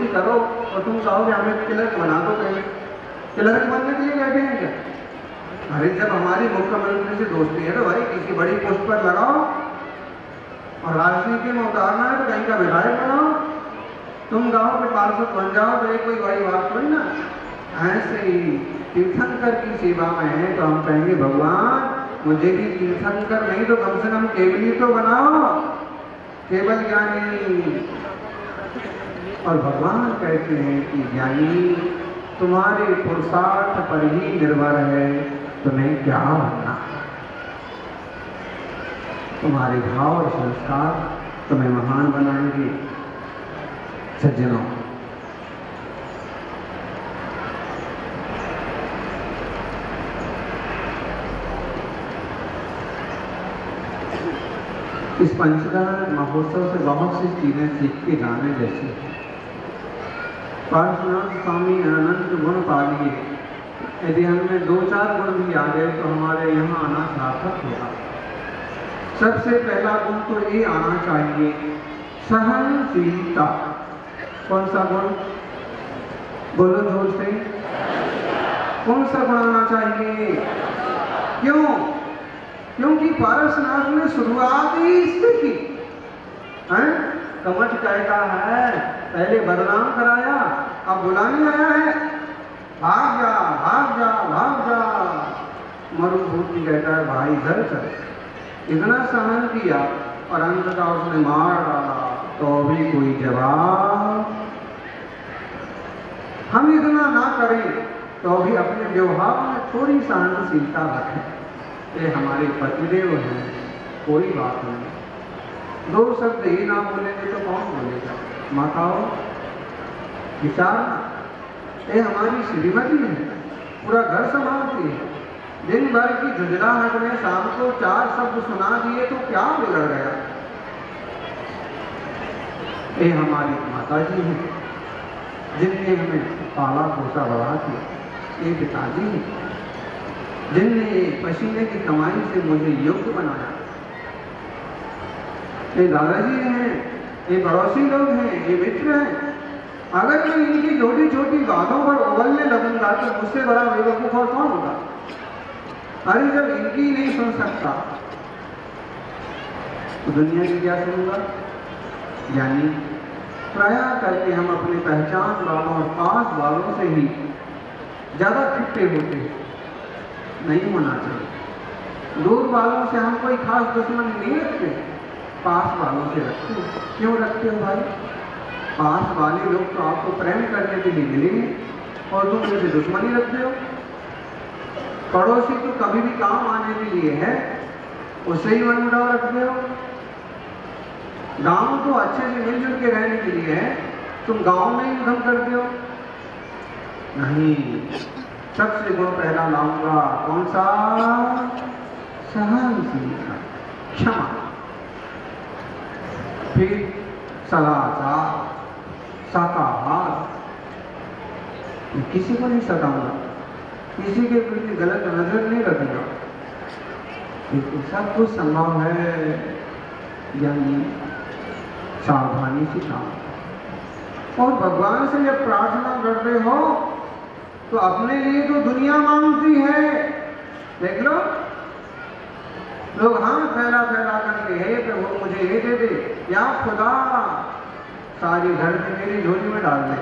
दोस्ती करो और तुम कहोगे हमें क्लर्क बना दो, पहले क्लर्क बनने के लिए बैठे हैं क्या? अरे जब हमारी मुख्यमंत्री से दोस्ती है तो भाई किसी बड़ी पोस्ट पर लगाओ, और राजनीति में उतारना है तो कहीं का विधायक बनाओ। तुम गाँव के पार्षद बन जाओ तो एक कोई बड़ी बात थोड़ी ना। ऐसे ही तीर्थंकर की सेवा में है तो हम कहेंगे भगवान मुझे भी तीर्थंकर नहीं तो कम से कम केवली तो बनाओ, केवल ज्ञानी। और भगवान कहते हैं कि ज्ञानी तुम्हारे पुरुषार्थ पर ही निर्भर है, तुम्हें क्या बनना, तुम्हारे भाव और संस्कार तुम्हें महान बनाएंगे। सज्जनों, इस पंचदान महोत्सव से बहुत सी चीजें सीख के जाने जैसी है। पार्श्वनाथ स्वामी अनंत गुण पालिए, यदि हमें 2-4 गुण भी आ गए तो हमारे यहाँ आना सार्थक होगा। सबसे पहला गुण तो ये आना चाहिए, सहनशीलता। कौन सा गुण? बोलो जोर से। कौन सा गुण आना चाहिए? क्यों? क्योंकि पारसनाथ ने शुरुआत ही इससे की है। कमच कहता है पहले बदनाम कराया, अब बुलाने आया है, भाग जा भाग जा भाग जा। मरुभूति कहता है भाई घर चल। इतना सहन किया और अंत का उसने मार डाला तो भी कोई जवाब। हम इतना ना करें तो भी अपने व्यवहार में थोड़ी सहनशीलता रखें। ये हमारे पतिदेव हैं, कोई बात नहीं। 2 शब्द ही ना बोलेंगे तो कौन बोलेगा? माताओं विचार, ये हमारी श्रीमती है, पूरा घर संभालती है। दिन भर की झुंझलाहट में शाम को 4 शब्द सुना दिए तो क्या बिगड़ गया? ये हमारी माता जी हैं, जिनने हमें पाला पोसा बढ़ा किया। ये पिताजी हैं, जिनने पसीने की कमाई से मुझे योग्य बनाया। ये दादाजी हैं, ये पड़ोसी लोग हैं, ये मित्र हैं। अगर मैं इनकी छोटी छोटी बातों पर उगलने लगूंगा तो मुझसे बड़ा बेवकूफ और कौन होगा? अरे जब इनकी नहीं सुन सकता तो दुनिया की क्या सुनूंगा? यानी प्रयास करके हम अपनी पहचान वालों और पास वालों से ही ज्यादा खिट्टे होते हैं, नहीं होना चाहिए। दूर वालों से हम कोई खास दुश्मनी नहीं रखते, पास वालों से रखते हो। क्यों रखते हो भाई? पास वाले लोग तो आपको प्रेम करने के लिए मिलेंगे और तुम उनसे दुश्मनी रखते हो। पड़ोसी तो कभी भी काम आने के लिए है, उससे ही मनमुटाव रखते हो। गांव तो अच्छे से मिलजुल के रहने के लिए है, तुम गांव में ही उधम करते हो। नहीं, सबसे गुण पहला लाऊंगा, कौन सा? सहनशीलता, क्षमा, फिर सदाचार, शाकाहार। किसी को नहीं सताऊंगा, किसी के प्रति गलत नजर नहीं रखूंगा। लेकिन सब कुछ संभव है, यानी सावधानी से काम। और भगवान से जब प्रार्थना करते हो तो अपने लिए तो दुनिया मांगती है। देख लो, लोग हाथ फैला फैला करके, हे प्रभु मुझे ये दे दे, या खुदा सारी धरती मेरी झोली में डाल दे।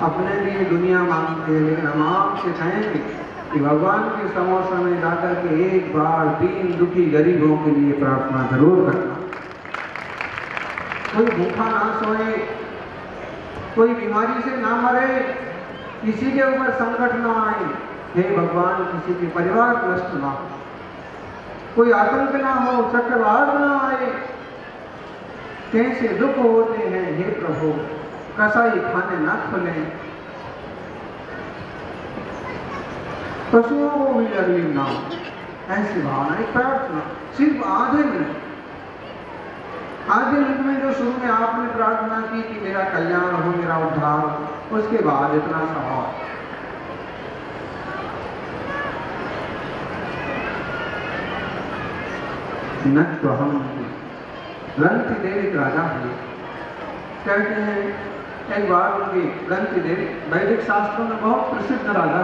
अपने लिए दुनिया मांगते हैं, लेकिन हम आपसे कहेंगे कि भगवान के समोसा में जाकर के एक बार 3 दुखी गरीबों के लिए प्रार्थना जरूर करना। कोई भूखा ना सोए, कोई बीमारी से ना मरे, किसी के ऊपर संकट ना आए। हे भगवान, किसी के परिवार नष्ट ना हो, कोई आतंक ना हो, चक्रवात ना आए। कैसे दुख होते हैं हे प्रभु, कसाई खाने ना खुले, पशुओं को भी तकलीफ ना हो। ऐसी भावना, एक प्रार्थना सिर्फ आधे मिनट में जो शुरू में आपने प्रार्थना की कि मेरा कल्याण हो, मेरा उद्धार हो, उसके बाद इतना सा और न तो हम लंकी देवी राजा है, कहते हैं एक बार उनके ग्रंथिदेव वैदिक शास्त्रों में बहुत प्रसिद्ध राजा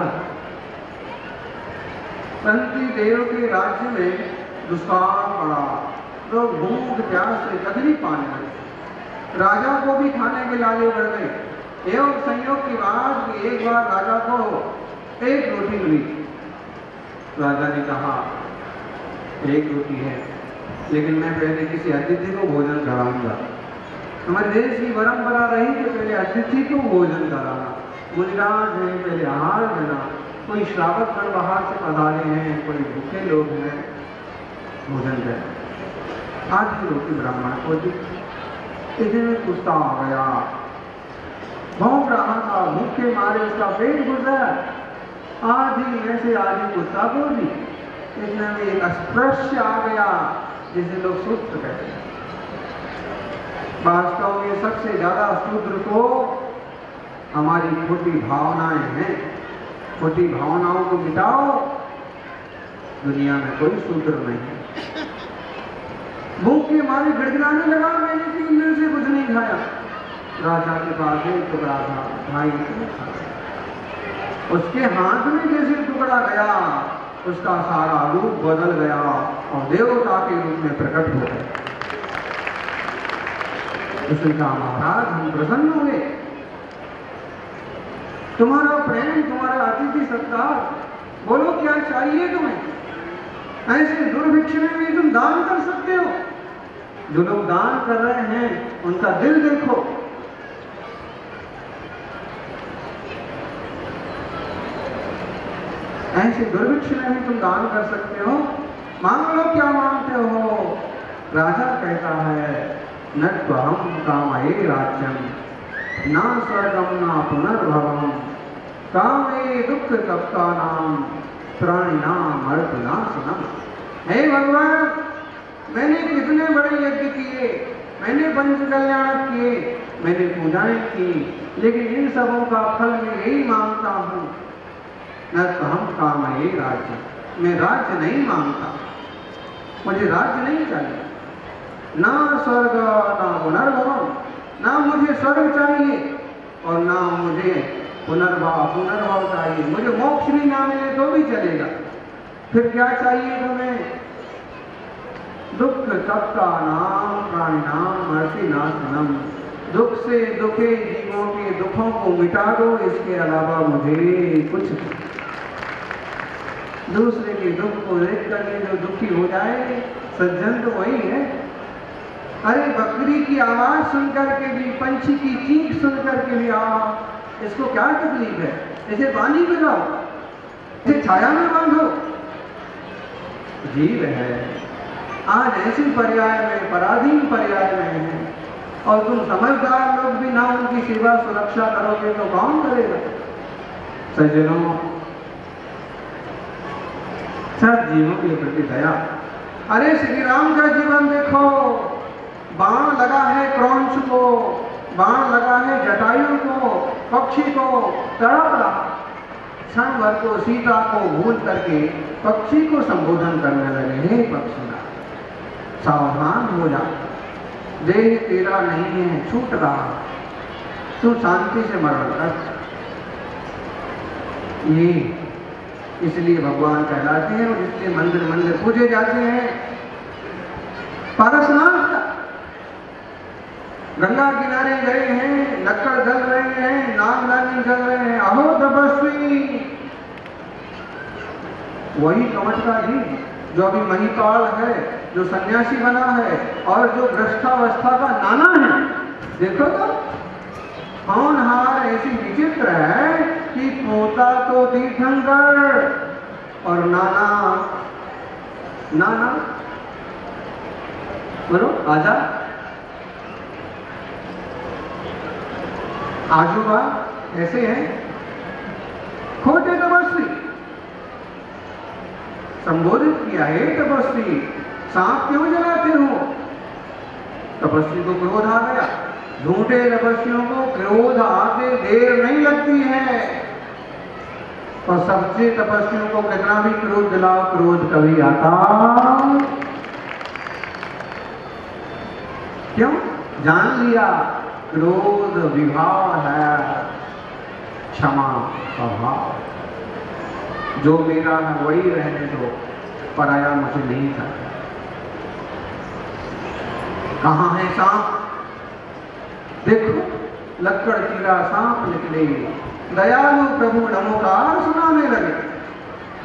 ग्रंथिदेव के राज्य में दुष्काल पड़ा, लोग भूख प्यास से तकलीफ पाने लगे, राजा को भी खाने के लाले बढ़ गए। एवं संयोग की बात कि एक बार राजा को एक रोटी मिली। राजा ने कहा एक रोटी है, लेकिन मैं पहले किसी अतिथि को भोजन कराऊंगा। हमारे देश की परंपरा रही कि पहले अतिथि को भोजन कराना, गुजरात है पहले आहार देना। कोई श्रावक गण बाहर से पधारे हैं, कोई भूखे लोग हैं, भोजन देना। आज की रोटी ब्राह्मण को दी, इतने में गुस्सा आ गया, भौंक रहा था, भूख के मारे उसका पेट गुजरा, आधी ऐसे आधी गुस्सा को दी। इतने में एक अस्पृश्य आ गया जिसे लोग शूद्र कहते हैं। वास्तव में सबसे ज्यादा शूद्र तो हमारी खोटी भावनाएं हैं। खोटी भावनाओं को मिटाओ, दुनिया में कोई शूद्र नहीं है। भूख के मारे गिड़गिड़ाने लगा, मैंने 3 दिन से कुछ नहीं खाया। राजा के पास एक टुकड़ा था, भाई ने खाया। उसके हाथ में जैसे टुकड़ा गया, उसका सारा रूप बदल गया और देवता के रूप में प्रकट हो गया। उसने कहा महाराज हम प्रसन्न हुए, तुम्हारा प्रेम, तुम्हारा अतिथि सत्कार, बोलो क्या चाहिए तुम्हें। ऐसे दुर्भिक्ष में भी तुम दान कर सकते हो। जो लोग दान कर रहे हैं उनका दिल देखो। ऐसे दुर्भिक्ष में भी तुम दान कर सकते हो, मांग लो क्या मांगते हो। राजा कहता है न त्वहं कामये राज्यम न स्वर्गम न पुनर्भवम कामे दुख तप्तानाम प्राणिनाम अर्पनाशनम। हे भगवान, मैंने कितने बड़े यज्ञ किए, मैंने पंच कल्याण किए, मैंने पूजाएं की, लेकिन इन सबों का फल मैं यही मांगता हूँ, न त्वहं कामये राज्य। मैं राज्य नहीं मांगता, मुझे राज्य नहीं चाहिए। ना स्वर्ग ना पुनर्भव, ना मुझे स्वर्ग चाहिए और ना मुझे पुनर्भव चाहिए। मुझे मोक्ष भी ना मिले तो भी चलेगा। फिर क्या चाहिए तुम्हें? दुख तप्ता नाम प्राणिनाम मर्तिनाशनम। दुख से दुखे जीवों के दुखों को मिटा दो, इसके अलावा मुझे कुछ नहीं। दूसरे के दुख को देख करके जो दुखी हो जाए सज्जन तो वही है। अरे बकरी की आवाज सुनकर के भी, पंछी की चीख सुनकर के भी इसको क्या तकलीफ है? इसे पानी पिलाओ, इसे छाया में बांधो। जीव है, आज ऐसी पर्याय में, पराधीन पर्याय में है, और तुम समझदार लोग भी ना उनकी सेवा सुरक्षा करोगे तो कौन करेगा? सज्जनों, सब जीवों के प्रति दया। अरे श्री राम का जीवन देखो, बाण लगा है क्रौंच को, बाण लगा है जटायु को, पक्षी को तड़प रहा। क्षण भर को सीता को भूल करके पक्षी को संबोधन करने लगे, हे पक्षी सावधान हो जा, देह तेरा नहीं है, छूट रहा, तू शांति से मरण कर। ये इसलिए भगवान कहलाते हैं और इसलिए मंदिर मंदिर पूजे जाते हैं। पारसनाथ गंगा किनारे गए हैं, लक्कड़ जल रहे हैं, नागनागिन जल रहे हैं, अहो तपस्वी। वही कमटका जी जो अभी महिपाल है, जो सन्यासी बना है और जो भ्रष्टावस्था का नाना है। देखो तो होनहार ऐसी विचित्र है कि पोता तो तीर्थंकर और नाना नाना बोलो आजा आजूबा ऐसे हैं। खोटे तपस्वी संबोधित किया, हे तपस्वी सांप क्यों जलाते हो? तपस्वी को क्रोध आ गया। झूठे तपस्वियों को क्रोध आते देर नहीं लगती है, और सच्चे तपस्वियों को कितना भी क्रोध दिलाओ, क्रोध कभी आता क्यों? जान लिया क्रोध विभाव है, क्षमा स्वभाव। जो मेरा है वही रहने दो, पराया मुझे नहीं चाहिए। कहाँ है सांप? देखो, लक्कड़ चीरा सांप निकले, दयालु प्रभु नमोकार सुनाने लगे।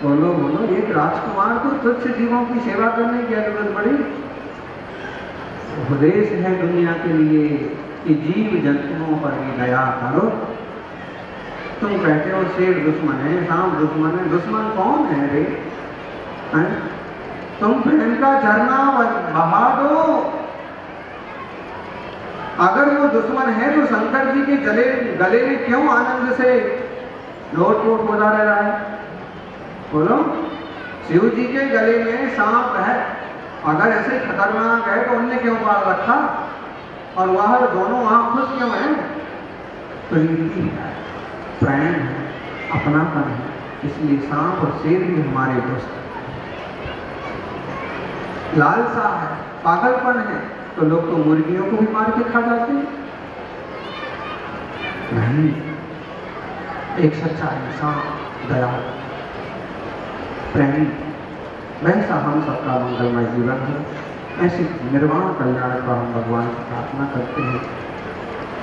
बोलो बोलो, एक राजकुमार को तुच्छ जीवों की सेवा करने की जरूरत पड़ी? उपदेश है दुनिया के लिए कि जीव जंतुओं पर भी दया करो। तुम कहते हो शेर दुश्मन है, सांप दुश्मन है। दुश्मन कौन है रे? तुम प्रेम का झरना बहा दो। अगर वो दुश्मन है तो शंकर जी के गले में क्यों आनंद से लोट पोट होता रह रहा है? बोलो, शिव जी के गले में सांप है, अगर ऐसे खतरनाक है तो उनने क्यों पाल रखा? और वह दोनों वहां खुश क्यों है? प्रीति है, प्रेम है, अपनापन है। इसलिए सांप और शेर भी हमारे दोस्त। लालसा है, पागलपन है, तो लोग तो मुर्गियों को भी मार के खा जाते हैं। नहीं, एक सच्चा इंसान दयालु प्रेमी, वैसा हम सबका मंगलमय जीवन है। ऐसे निर्वाण कल्याण का हम भगवान से प्रार्थना करते हैं।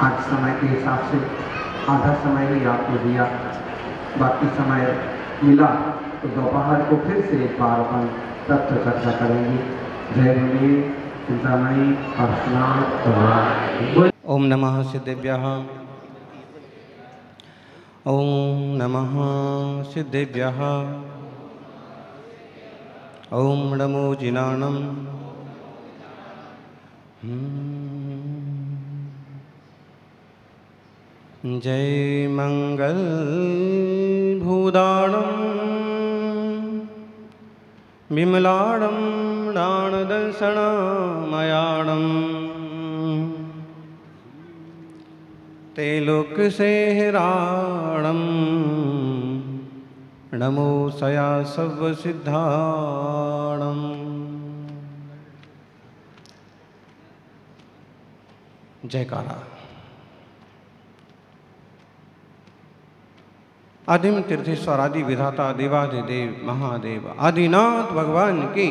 आज समय के हिसाब से आधा समय ही आपको दिया, बाकी समय मिला तो दोपहर को फिर से एक बार अपन तत्व चर्चा करेंगे। जय भीम, चिंतामणि और ओम नमः सिद्धेभ्यः। ओम नमः सिद्धेभ्यः। ओम नमो जिनानम। जय मंगल भूदाणम विमलाणम दानदर्शनमयाणम तेलोक से हिराणम नमो सया सब सिद्धाणम। जयकारा। आदिम तीर्थेश्वर आदि विधाता देवादिदेव महादेव आदिनाथ भगवान की,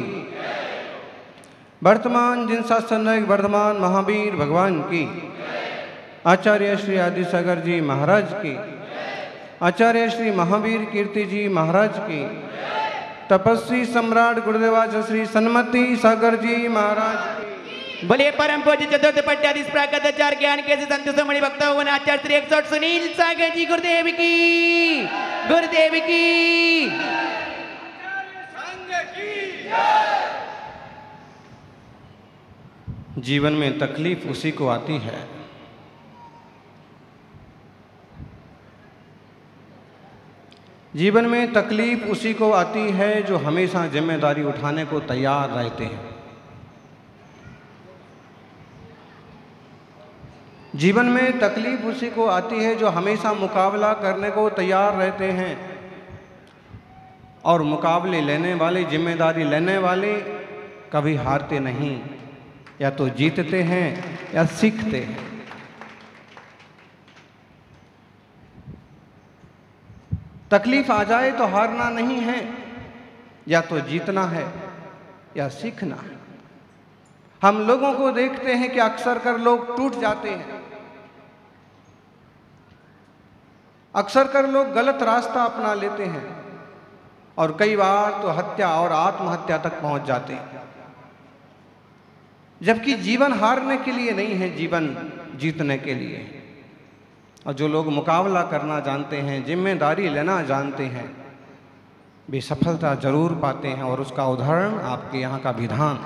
वर्तमान जिन सत्संग वर्धमान महावीर भगवान की, आचार्य श्री आदि सागर जी महाराज की, आचार्य श्री महावीर कीर्ति जी महाराज की, तपस्वी सम्राट गुरुदेवाचार्य श्री सन्मति सागर जी महाराज की। बोले परम पूज्य चतुर्थ पट्टाधीश प्रागताचार्य ज्ञान के संत समणि भक्त आचार्य श्री 108 सुनील सागर जी गुरुदेव की, गुरुदेव की। जीवन में तकलीफ उसी को आती है जीवन में तकलीफ उसी को आती है जो हमेशा जिम्मेदारी उठाने को तैयार रहते हैं। जीवन में तकलीफ उसी को आती है जो हमेशा मुकाबला करने को तैयार रहते हैं, और मुकाबले लेने वाले, जिम्मेदारी लेने वाले कभी हारते नहीं, या तो जीतते हैं या सीखते हैं। तकलीफ आ जाए तो हारना नहीं है, या तो जीतना है या सीखना है। हम लोगों को देखते हैं कि अक्सर कर लोग टूट जाते हैं, अक्सर कर लोग गलत रास्ता अपना लेते हैं, और कई बार तो हत्या और आत्महत्या तक पहुंच जाते हैं। जबकि जीवन हारने के लिए नहीं है, जीवन जीतने के लिए है। और जो लोग मुकाबला करना जानते हैं, जिम्मेदारी लेना जानते हैं, वे सफलता जरूर पाते हैं। और उसका उदाहरण आपके यहाँ का विधान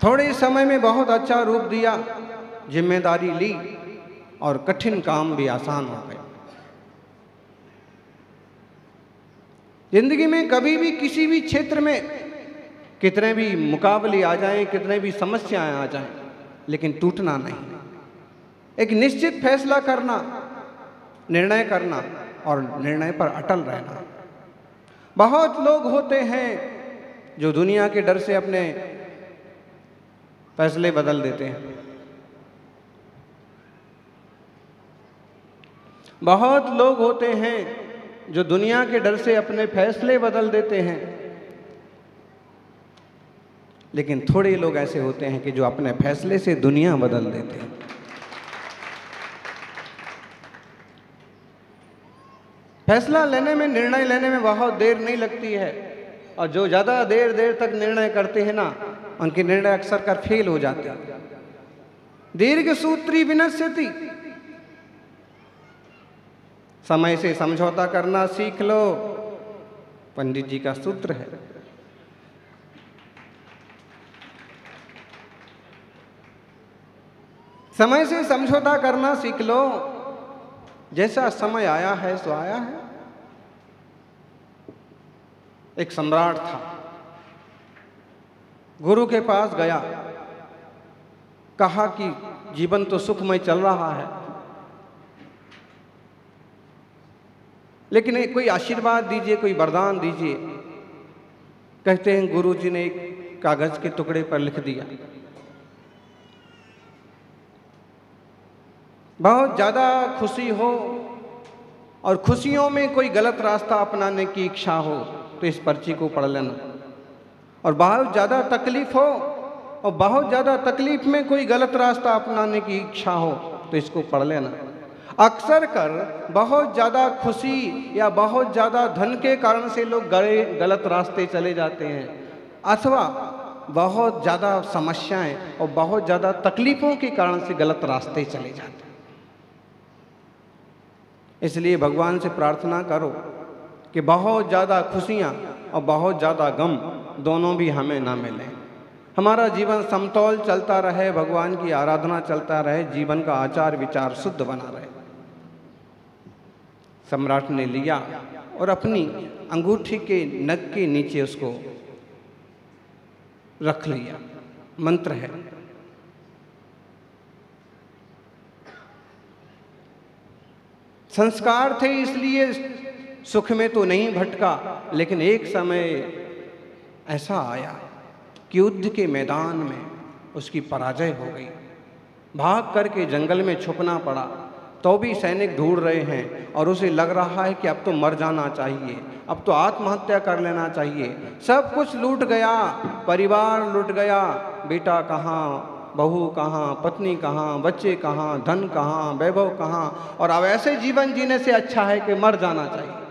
थोड़े समय में बहुत अच्छा रूप दिया, जिम्मेदारी ली और कठिन काम भी आसान हो गए। जिंदगी में कभी भी किसी भी क्षेत्र में कितने भी मुकाबले आ जाएं, कितने भी समस्याएं आ जाएं, लेकिन टूटना नहीं। एक निश्चित फैसला करना, निर्णय करना और निर्णय पर अटल रहना। बहुत लोग होते हैं जो दुनिया के डर से अपने फैसले बदल देते हैं, बहुत लोग होते हैं जो दुनिया के डर से अपने फैसले बदल देते हैं, लेकिन थोड़े लोग ऐसे होते हैं कि जो अपने फैसले से दुनिया बदल देते हैं। फैसला लेने में, निर्णय लेने में बहुत देर नहीं लगती है, और जो ज़्यादा देर तक निर्णय करते हैं ना, उनके निर्णय अक्सर कर फेल हो जाते हैं। दीर्घ सूत्री विनश्यति, समय से समझौता करना सीख लो, पंडित जी का सूत्र है। समय से समझौता करना सीख लो, जैसा समय आया है सो आया है। एक सम्राट था, गुरु के पास गया, कहा कि जीवन तो सुखमय चल रहा है, लेकिन कोई आशीर्वाद दीजिए, कोई वरदान दीजिए। कहते हैं गुरु जी ने एक कागज के टुकड़े पर लिख दिया, बहुत ज़्यादा खुशी हो और खुशियों में कोई गलत रास्ता अपनाने की इच्छा हो तो इस पर्ची को पढ़ लेना, और बहुत ज़्यादा तकलीफ हो और बहुत ज़्यादा तकलीफ में कोई गलत रास्ता अपनाने की इच्छा हो तो इसको पढ़ लेना। अक्सर कर बहुत ज़्यादा खुशी या बहुत ज़्यादा धन के कारण से लोग गलत रास्ते चले जाते हैं, अथवा बहुत ज़्यादा समस्याएं और बहुत ज़्यादा तकलीफ़ों के कारण से गलत रास्ते चले जाते हैं। इसलिए भगवान से प्रार्थना करो कि बहुत ज़्यादा खुशियाँ और बहुत ज़्यादा गम दोनों भी हमें ना मिलें, हमारा जीवन समतौल चलता रहे, भगवान की आराधना चलता रहे, जीवन का आचार विचार शुद्ध बना रहे। सम्राट ने लिया और अपनी अंगूठी के नख के नीचे उसको रख लिया। मंत्र है, संस्कार थे इसलिए सुख में तो नहीं भटका, लेकिन एक समय ऐसा आया कि युद्ध के मैदान में उसकी पराजय हो गई, भाग करके जंगल में छुपना पड़ा, तो भी सैनिक ढूंढ रहे हैं और उसे लग रहा है कि अब तो मर जाना चाहिए, अब तो आत्महत्या कर लेना चाहिए। सब कुछ लूट गया, परिवार लूट गया, बेटा कहाँ, बहू कहाँ, पत्नी कहाँ, बच्चे कहाँ, धन कहाँ, वैभव कहाँ, और अब ऐसे जीवन जीने से अच्छा है कि मर जाना चाहिए।